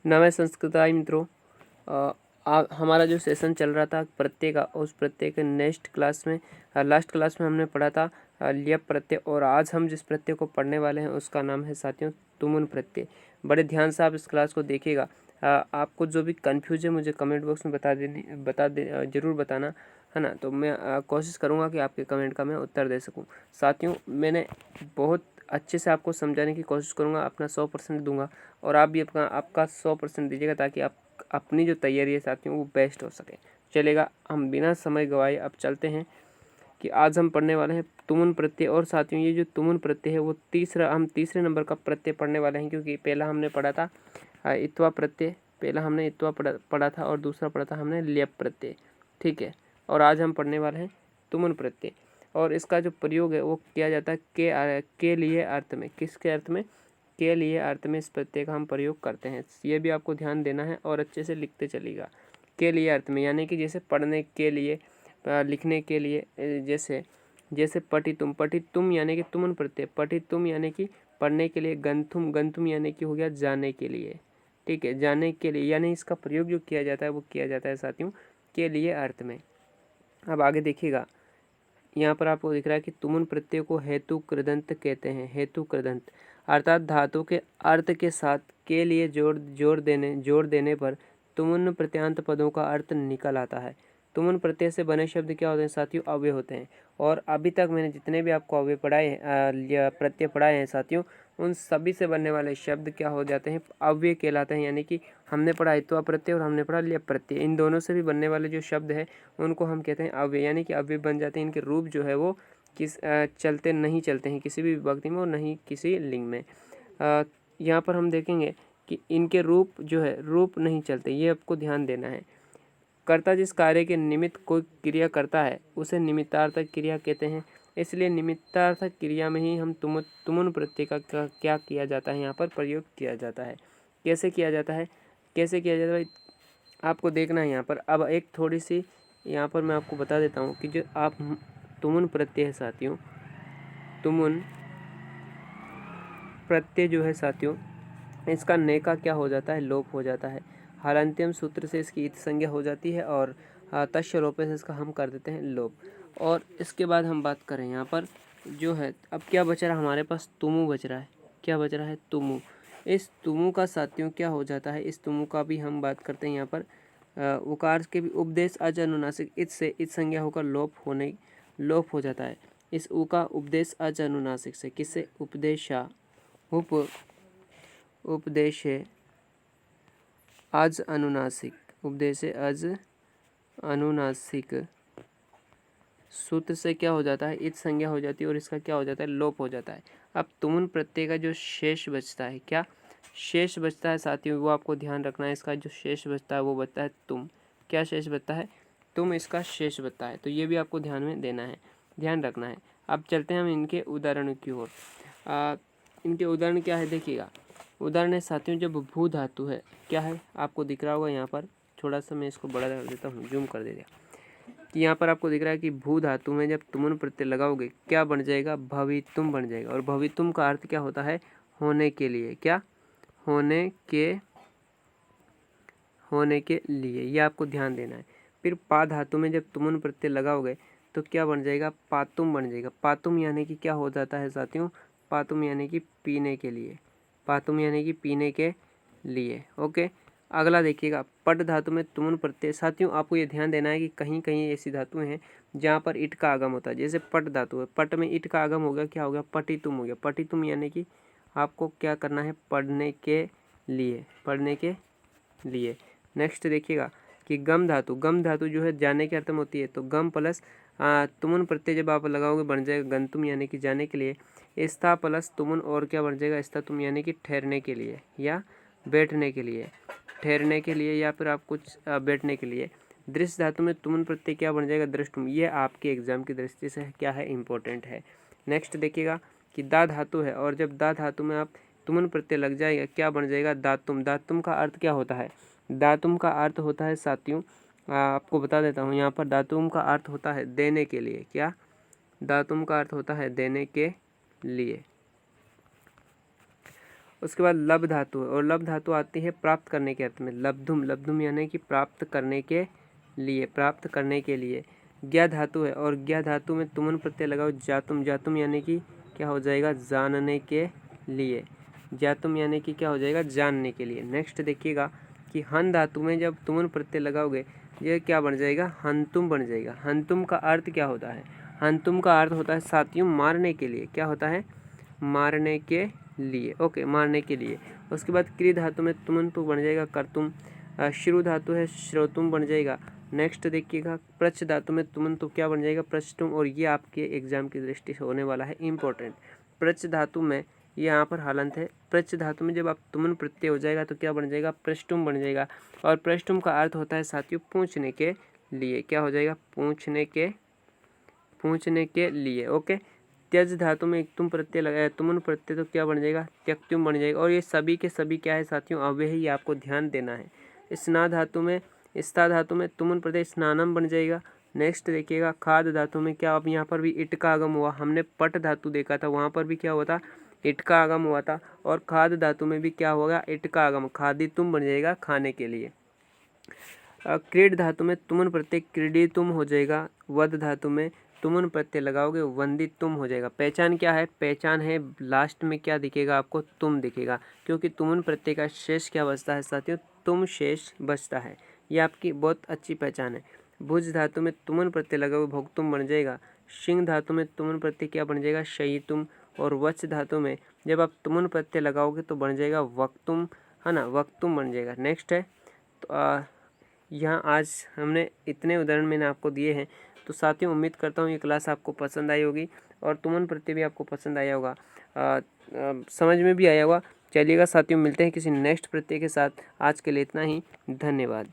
नमस्ते संस्कृताय मित्रों। हमारा जो सेशन चल रहा था प्रत्यय का, उस प्रत्यय के नेक्स्ट क्लास में लास्ट क्लास में हमने पढ़ा था ल्यप प्रत्यय, और आज हम जिस प्रत्यय को पढ़ने वाले हैं उसका नाम है साथियों तुमुन प्रत्यय। बड़े ध्यान से आप इस क्लास को देखिएगा। आपको जो भी कन्फ्यूज है मुझे कमेंट बॉक्स में बता दे जरूर बताना, है ना। तो मैं कोशिश करूँगा कि आपके कमेंट का मैं उत्तर दे सकूँ। साथियों, मैंने बहुत अच्छे से आपको समझाने की कोशिश करूँगा, अपना 100% दूंगा, और आप भी आपका 100% दीजिएगा ताकि आप अपनी जो तैयारी है साथियों वो बेस्ट हो सके। चलेगा, हम बिना समय गवाए अब चलते हैं कि आज हम पढ़ने वाले हैं तुमुन प्रत्यय। और साथियों ये जो तुमुन प्रत्यय है वो हम तीसरे नंबर का प्रत्यय पढ़ने वाले हैं, क्योंकि पहला हमने पढ़ा था इत्वा प्रत्यय, पहला हमने इत्वा पढ़ा था, और दूसरा पढ़ा था हमने ल्यप प्रत्यय। ठीक है, और आज हम पढ़ने वाले हैं तुमुन प्रत्यय। और इसका जो प्रयोग है वो किया जाता है के लिए अर्थ में। किसके अर्थ में? के लिए अर्थ में इस प्रत्यय का हम प्रयोग करते हैं। ये भी आपको ध्यान देना है और अच्छे से लिखते चलिएगा। के लिए अर्थ में यानी कि जैसे पढ़ने के लिए, लिखने के लिए, जैसे पठितुम यानी कि तुमुन प्रत्यय, पठितुम यानी कि पढ़ने के लिए, गंतुम यानी कि हो गया जाने के लिए। ठीक है, जाने के लिए, यानी इसका प्रयोग जो किया जाता है वो किया जाता है साथियों के लिए अर्थ में। अब आगे देखिएगा, यहाँ पर आपको दिख रहा है कि तुमुन प्रत्यय को हेतु कृदंत कहते हैं। हेतु कृदंत अर्थात धातु के अर्थ के साथ के लिए जोड़ देने पर तुमुन प्रत्यांत पदों का अर्थ निकल आता है। तुमुन प्रत्यय से बने शब्द क्या होते हैं साथियों? अव्यय होते हैं। और अभी तक मैंने जितने भी आपको अव्यय पढ़ाए हैं, प्रत्यय पढ़ाए हैं साथियों, उन सभी से बनने वाले शब्द क्या हो जाते हैं? अव्यय कहलाते हैं। यानी कि हमने पढ़ा इत्वा प्रत्यय और हमने पढ़ा ल्यप प्रत्यय, इन दोनों से भी बनने वाले जो शब्द है उनको हम कहते हैं अव्यय, यानी कि अव्यय बन जाते हैं। इनके रूप जो है वो चलते हैं किसी भी विभक्ति में और नहीं किसी लिंग में। यहाँ पर हम देखेंगे कि इनके रूप जो है रूप नहीं चलते, ये आपको ध्यान देना है। कर्ता जिस कार्य के निमित्त कोई क्रिया करता है उसे निमित्तार्थक क्रिया कहते हैं। इसलिए निमित्तार्थक क्रिया में ही हम तुमुन प्रत्यय का क्या किया जाता है, यहाँ पर प्रयोग किया जाता है। कैसे किया जाता है? आपको देखना है यहाँ पर। अब एक थोड़ी सी यहाँ पर मैं आपको बता देता हूँ कि जो आप तुमुन प्रत्यय है साथियों, तुमुन प्रत्यय जो है साथियों, इसका ने का क्या हो जाता है? लोप हो जाता है। हालांत्यम सूत्र से इसकी इत संज्ञा हो जाती है और तस्य लोपे से इसका हम कर देते हैं लोप। और इसके बाद हम बात करें यहाँ पर जो है, अब क्या बच रहा है हमारे पास? तुमु बच रहा है। क्या बच रहा है? तुमु। इस तुमु का साथियों क्या हो जाता है? इस तुमु का भी हम बात करते हैं यहाँ पर। उकार के भी उपदेश अज अनुनासिक इत से इत संज्ञा होकर लोप हो जाता है। इस उ का उपदेश अज अनुनासिक से, किससे? उपदेशा उपदेश अज अनुनासिक, उपदेश अज अनुनासिक सूत्र से क्या हो जाता है? इत संज्ञा हो जाती है और इसका क्या हो जाता है? लोप हो जाता है। अब तुमुन प्रत्यय का जो शेष बचता है, क्या शेष बचता है साथियों? वो आपको ध्यान रखना है। इसका जो शेष बचता है वो बचता है तुम। क्या शेष बचता है? तुम, इसका शेष बचता है। तो ये भी आपको ध्यान में देना है, ध्यान रखना है। अब चलते हैं हम इनके उदाहरणों की ओर। इनके उदाहरण क्या है देखिएगा। उदाहरण है साथियों, जब भू धातु है, क्या है आपको दिख रहा होगा यहाँ पर। थोड़ा सा मैं इसको बड़ा कर देता हूँ, जूम कर दे दिया। कि यहाँ पर आपको दिख रहा है कि भू धातु में जब तुमुन प्रत्यय लगाओगे क्या बन जाएगा? भवितुम बन जाएगा। और भवितुम का अर्थ क्या होता है? होने के लिए। क्या? होने के लिए, ये आपको ध्यान देना है। फिर पा धातु में जब तुमुन प्रत्यय लगाओगे तो क्या बन जाएगा? पातुम बन जाएगा। पातुम यानी कि क्या हो जाता है साथियों? पातुम यानी कि पीने के लिए। पातुम यानी कि पीने के लिए। ओके, अगला देखिएगा, पट धातु में तुमुन प्रत्यय। साथियों आपको ये ध्यान देना है कि कहीं कहीं ऐसी धातुएं हैं जहाँ पर इट का आगम होता है। जैसे पट धातु है, पट में इट का आगम हो गया, क्या हो गया? पटितुम हो गया। पटितुम यानी कि आपको क्या करना है? पढ़ने के लिए, पढ़ने के लिए। नेक्स्ट देखिएगा कि गम धातु जो है जाने के अर्थ में होती है। तो गम प्लस तुमुन प्रत्यय जब आप लगाओगे बन जाएगा गंतुम यानी कि जाने के लिए। स्था प्लस तुमुन और क्या बन जाएगा? स्था तुम यानी कि ठहरने के लिए या बैठने के लिए, ठहरने के लिए या फिर आप कुछ बैठने के लिए। दृश्य धातु में तुमुन प्रत्यय क्या बन जाएगा? दृष्टुम। ये आपके एग्जाम की दृष्टि से क्या है? इंपॉर्टेंट है। नेक्स्ट देखिएगा कि दा धातु है और जब दा धातु में आप तुमुन प्रत्यय लग जाएगा क्या बन जाएगा? दातुम। दातुम का अर्थ क्या होता है? दातुम का अर्थ होता है साथियों, आपको बता देता हूँ यहाँ पर, दातुम का अर्थ होता है देने के लिए। क्या? दातुम का अर्थ होता है देने के लिए। उसके बाद लब धातु है, और लब धातु आती है प्राप्त करने के अर्थ में। लब्धुम, लब्धुम यानी कि प्राप्त करने के लिए, प्राप्त करने के लिए। ज्ञा धातु है, और ज्ञा धातु में तुमन प्रत्यय लगाओ जातुम, जातुम यानी कि क्या हो जाएगा, जानने के लिए। जातुम यानी कि क्या हो जाएगा, जानने के लिए। नेक्स्ट देखिएगा कि हन धातु में जब तुमन प्रत्यय लगाओगे ये क्या बन जाएगा, हंतुम बन जाएगा। हंतुम का अर्थ क्या होता है, हंतुम का अर्थ होता है साथियों मारने के लिए। क्या होता है, मारने के लिए। ओके, मारने के लिए। उसके बाद क्री धातु में तुमंतु बन जाएगा कर्तुम। श्रु धातु है, श्रोतुम बन जाएगा। नेक्स्ट देखिएगा प्रच धातु में तुमंतु क्या बन जाएगा, प्रचतुम, और ये आपके एग्जाम की दृष्टि से होने वाला है इंपॉर्टेंट। प्रच धातु में ये यहाँ पर हालंत है। प्रच धातु में जब आप तुमन प्रत्यय हो जाएगा तो क्या बन जाएगा, पृष्ठुम बन जाएगा। और पृष्ठुम का अर्थ होता है साथियों पूछने के लिए। क्या हो जाएगा, पूछने के लिए। ओके, त्यज धातु में तुम प्रत्यय लगाया, तुमन प्रत्यय तो क्या बन जाएगा, त्यक्तुम बन जाएगा। और ये सभी के सभी क्या है साथियों, अव्यय ही, आपको ध्यान देना है। स्ना धातु में, स्था धातु में तुमन प्रत्यय स्नानम बन जाएगा। नेक्स्ट देखिएगा खाद धातु में क्या, अब यहाँ पर भी इट का आगम हुआ। हमने पट धातु देखा था, वहाँ पर भी क्या हुआ था, इट का आगम हुआ था। और खाद धातु में भी क्या होगा, इट का आगम, खादितुम बन जाएगा, खाने के लिए। क्रीड धातु में तुमन प्रत्यय क्रीडितुम हो जाएगा। वध धातु में तुमन प्रत्यय लगाओगे वंदित तुम हो जाएगा। पहचान क्या है, पहचान है लास्ट में क्या दिखेगा आपको, तुम दिखेगा, क्योंकि तुमन प्रत्यय का शेष क्या बचता है साथियों, तुम शेष बचता है। ये आपकी बहुत अच्छी पहचान है। भुज धातु में तुमन प्रत्यय लगाओगे भोक्तुम बन जाएगा। सिंह धातु में तुमन प्रत्यय क्या बन जाएगा, शयितुम। और वच धातु में जब आप तुमन प्रत्यय लगाओगे तो बन जाएगा वक्तुम, है ना, वक्तुम बन जाएगा। नेक्स्ट है तो यहाँ आज हमने इतने उदाहरण मैंने आपको दिए हैं। तो साथियों उम्मीद करता हूँ ये क्लास आपको पसंद आई होगी और तुमन प्रत्यय भी आपको पसंद आया होगा, समझ में भी आया होगा। चलिएगा साथियों, मिलते हैं किसी नेक्स्ट प्रत्यय के साथ। आज के लिए इतना ही, धन्यवाद।